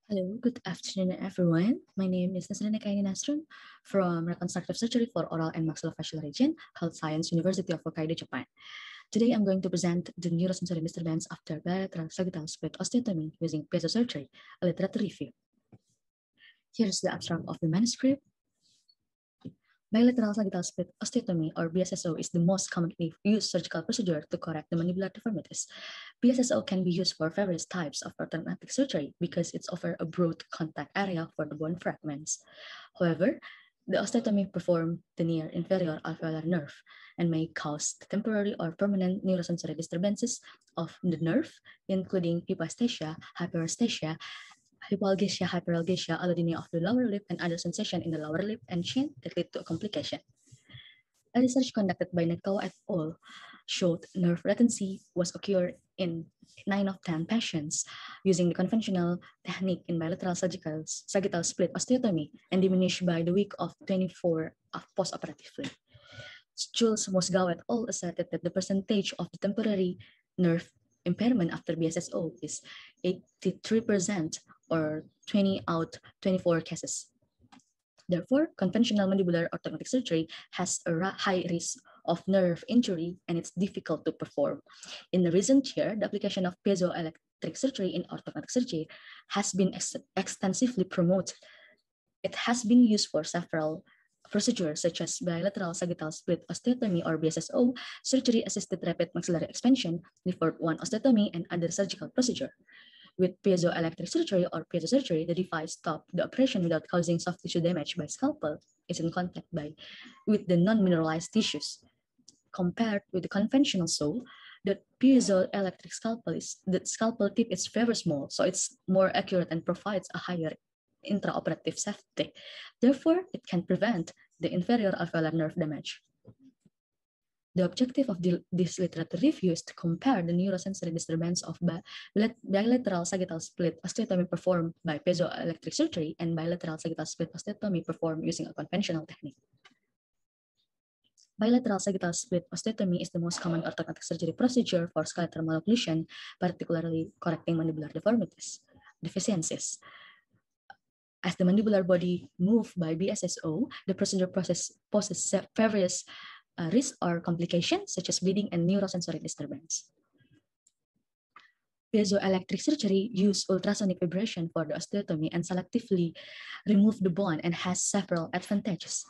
Hello, good afternoon, everyone. My name is Nasrina Kaini Nasrun from Reconstructive Surgery for Oral and Maxillofacial Region, Health Science, University of Hokkaido, Japan. Today, I'm going to present the neurosensory disturbance after bilateral sagittal split osteotomy using piezo surgery, a literature review. Here's the abstract of the manuscript. Bilateral sagittal split osteotomy, or BSSO, is the most commonly used surgical procedure to correct the mandibular deformities. BSSO can be used for various types of orthodontic surgery because it offers a broad contact area for the bone fragments. However, the osteotomy performs the near inferior alveolar nerve and may cause temporary or permanent neurosensory disturbances of the nerve, including hypoesthesia, hyperesthesia, hypalgesia, hyperalgesia, allodynia of the lower lip, and other sensation in the lower lip and chin that lead to a complication. A research conducted by Netkawa et al. Showed nerve latency was occurred in 9 of 10 patients using the conventional technique in bilateral sagittal split osteotomy and diminished by the week of 24 of postoperatively. Jules Mosgao et al. Asserted that the percentage of the temporary nerve impairment after BSSO is 83% or 20 out 24 cases. Therefore, conventional mandibular orthodontic surgery has a high risk of nerve injury and it's difficult to perform. In the recent year, the application of piezoelectric surgery in orthodontic surgery has been extensively promoted. It has been used for several procedures such as bilateral sagittal split osteotomy or BSSO, surgery-assisted rapid maxillary expansion, deferred one osteotomy, and other surgical procedure. With piezoelectric surgery or piezo surgery, the device stops the operation without causing soft tissue damage by scalpel. It's in contact with the non-mineralized tissues. Compared with the conventional saw, the piezoelectric scalpel tip is very small, so it's more accurate and provides a higher intraoperative safety. Therefore, it can prevent the inferior alveolar nerve damage. The objective of this literature review is to compare the neurosensory disturbance of bilateral sagittal split osteotomy performed by piezoelectric surgery and bilateral sagittal split osteotomy performed using a conventional technique. Bilateral sagittal split osteotomy is the most common orthodontic surgery procedure for skeletal malocclusion, particularly correcting mandibular deficiencies. As the mandibular body moves by BSSO, the procedure poses various risks or complications such as bleeding and neurosensory disturbance. Piezoelectric surgery uses ultrasonic vibration for the osteotomy and selectively remove the bone and has several advantages.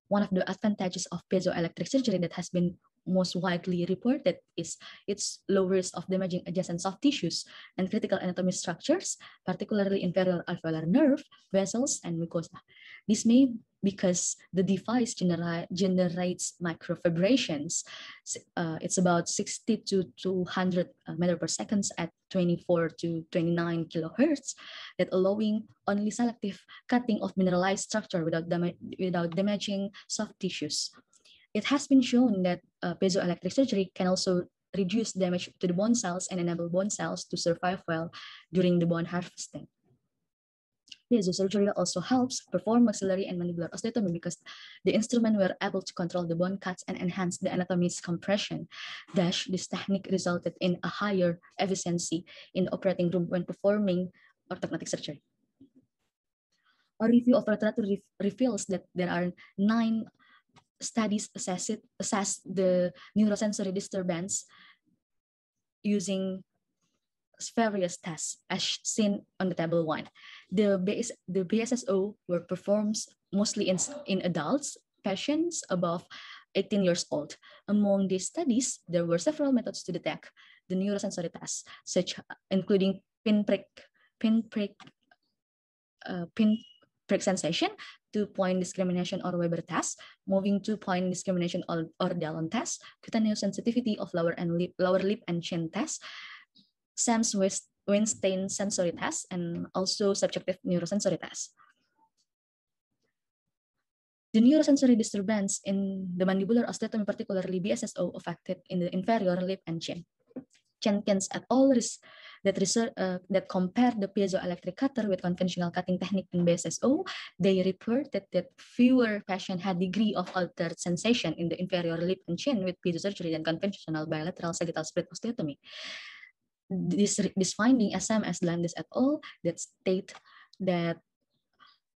One of the advantages of piezoelectric surgery that has been most widely reported is its low risk of damaging adjacent soft tissues and critical anatomy structures, particularly inferior alveolar nerve, vessels, and mucosa. This may because the device generates microvibrations. It's about 60 to 200 meters per second at 24 to 29 kilohertz, that allowing only selective cutting of mineralized structure without damaging soft tissues. It has been shown that piezoelectric surgery can also reduce damage to the bone cells and enable bone cells to survive well during the bone harvesting. Piezo surgery also helps perform maxillary and mandibular osteotomy because the instrument were able to control the bone cuts and enhance the anatomy's compression. This technique resulted in a higher efficiency in the operating room when performing orthodontic surgery. A review of literature reveals that there are 9 studies assess the neurosensory disturbance using various tests as seen on the table 1. The BSSO were performed mostly in adults, patients above 18 years old. Among these studies, there were several methods to detect the neurosensory tests, including pinprick sensation, 2-point discrimination or Weber test, moving 2-point discrimination or Dallon test, cutaneous sensitivity of lower lip and chin test, Sams-Weinstein sensory test, and also subjective neurosensory test. The neurosensory disturbance in the mandibular osteotomy, particularly BSSO, affected in the inferior lip and chin. Jenkins et al. That compared the piezoelectric cutter with conventional cutting technique in BSSO, they reported that fewer patients had degree of altered sensation in the inferior lip and chin with piezo surgery than conventional bilateral sagittal split osteotomy. This finding, as Landis et al., that state that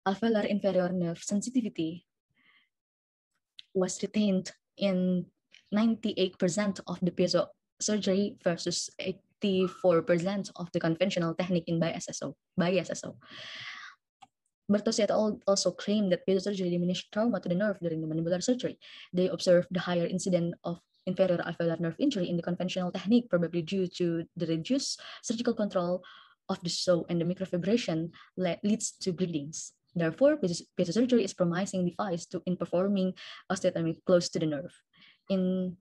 alveolar inferior nerve sensitivity was retained in 98% of the piezo surgery versus 84% of the conventional technique in BSSO. Bertozzi et al. Also claimed that piezo surgery diminished trauma to the nerve during the mandibular surgery. They observed the higher incidence of inferior alveolar nerve injury in the conventional technique, probably due to the reduced surgical control of the saw, and the microfibration leads to bleedings. Therefore, piezo surgery is promising device in performing osteotomy close to the nerve. In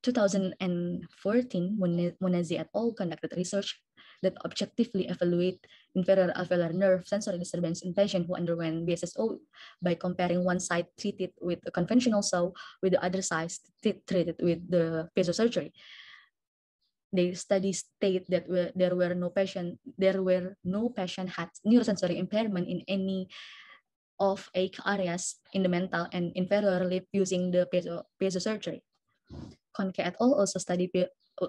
2014, Monesi et al. Conducted research that objectively evaluate inferior alveolar nerve sensory disturbance in patients who underwent BSSO by comparing one side treated with a conventional saw with the other side treated with the piezo surgery. The study state that there were no patient had neurosensory impairment in any of 8 areas in the mental and inferior lip using the piezo surgery. Conke et al.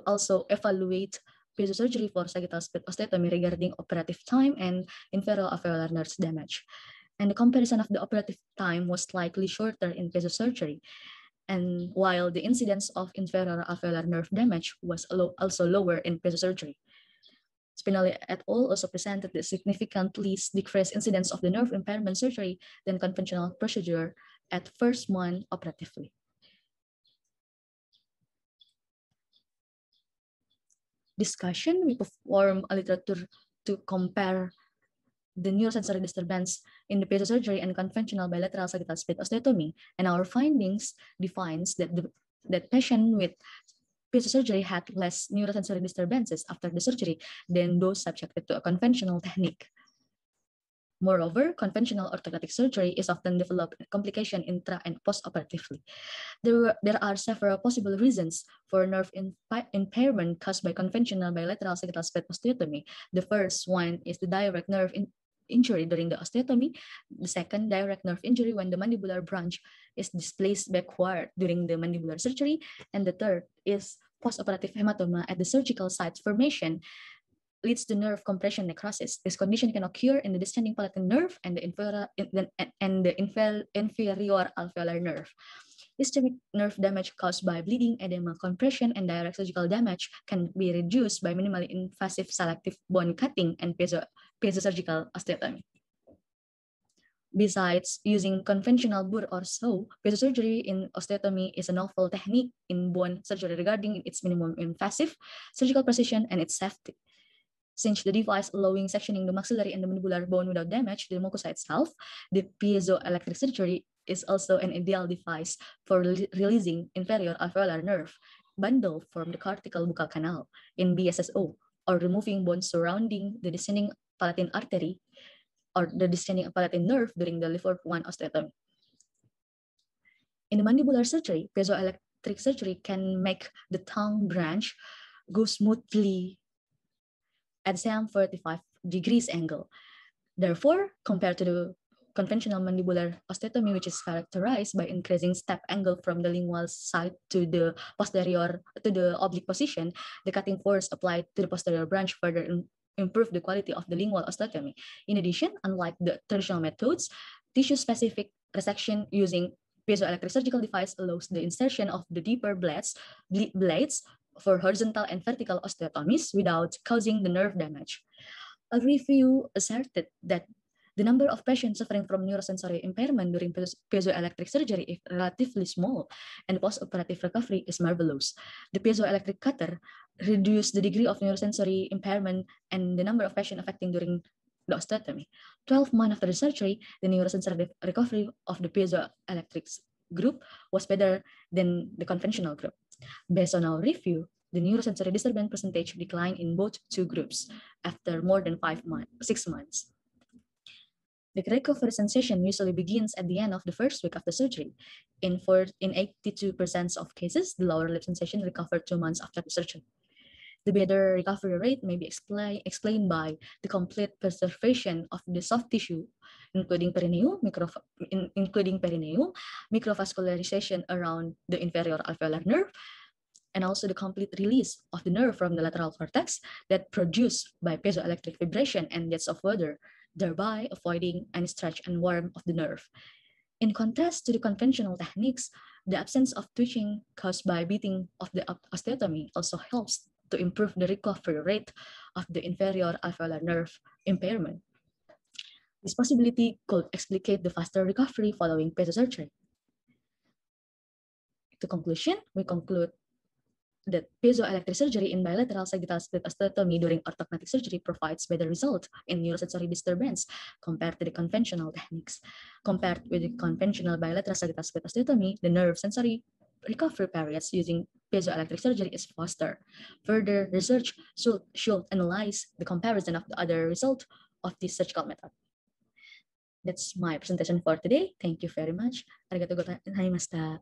Also evaluate piezo surgery for sagittal split osteotomy regarding operative time and inferior alveolar nerve damage. And the comparison of the operative time was slightly shorter in piezo surgery. And while the incidence of inferior alveolar nerve damage was also lower in piezo surgery. Spinelli et al. Also presented the significantly decreased incidence of the nerve impairment surgery than conventional procedure at first month operatively. Discussion, we perform a literature to compare the neurosensory disturbance in the piezo surgery and conventional bilateral sagittal split osteotomy, and our findings defines that that patient with piezo surgery had less neurosensory disturbances after the surgery than those subjected to a conventional technique. Moreover, conventional orthodontic surgery is often developed complication intra and post-operatively. There are several possible reasons for nerve impairment caused by conventional bilateral sagittal split osteotomy. The first one is the direct nerve injury during the osteotomy. The second, direct nerve injury when the mandibular branch is displaced backward during the mandibular surgery. And the third is post-operative hematoma at the surgical site formation leads to nerve compression necrosis. This condition can occur in the descending palatine nerve and the inferior alveolar nerve. Ischemic nerve damage caused by bleeding, edema, compression, and direct surgical damage can be reduced by minimally invasive selective bone cutting and piezo-surgical osteotomy. Besides using conventional burr or saw, piezo-surgery in osteotomy is a novel technique in bone surgery regarding its minimum invasive surgical precision and its safety. Since the device allowing sectioning the maxillary and the mandibular bone without damage to the mucosa itself, the piezoelectric surgery is also an ideal device for releasing inferior alveolar nerve bundle from the cortical buccal canal in BSSO, or removing bones surrounding the descending palatine artery or the descending palatine nerve during the Lefort 1 osteotomy. In the mandibular surgery, piezoelectric surgery can make the tongue branch go smoothly at 45 degrees angle. Therefore, compared to the conventional mandibular osteotomy, which is characterized by increasing step angle from the lingual side to the posterior, to the oblique position, the cutting force applied to the posterior branch further improve the quality of the lingual osteotomy. In addition, unlike the traditional methods, tissue-specific resection using piezoelectric surgical device allows the insertion of the deeper blades for horizontal and vertical osteotomies without causing the nerve damage. A review asserted that the number of patients suffering from neurosensory impairment during piezoelectric surgery is relatively small, and post-operative recovery is marvelous. The piezoelectric cutter reduced the degree of neurosensory impairment and the number of patients affecting during the osteotomy. 12 months after the surgery, the neurosensory recovery of the piezoelectric group was better than the conventional group. Based on our review, the neurosensory disturbance percentage declined in both two groups after more than 6 months. The recovery sensation usually begins at the end of the first week of the surgery. In 82% of cases, the lower lip sensation recovered 2 months after the surgery. The better recovery rate may be explained by the complete preservation of the soft tissue, including perineum, microvascularization around the inferior alveolar nerve, and also the complete release of the nerve from the lateral cortex that produced by piezoelectric vibration and jets of water thereby avoiding any stretch and warmth of the nerve. In contrast to the conventional techniques, the absence of twitching caused by beating of the osteotomy also helps to improve the recovery rate of the inferior alveolar nerve impairment. This possibility could explicate the faster recovery following piezo surgery. To conclusion, we conclude that piezoelectric surgery in bilateral sagittal split osteotomy during orthognathic surgery provides better result in neurosensory disturbance compared to the conventional techniques. Compared with the conventional bilateral sagittal split osteotomy, the nerve sensory recovery periods using piezoelectric surgery is faster. Further research should analyze the comparison of the other result of this surgical method. That's my presentation for today. Thank you very much. ありがとうございました。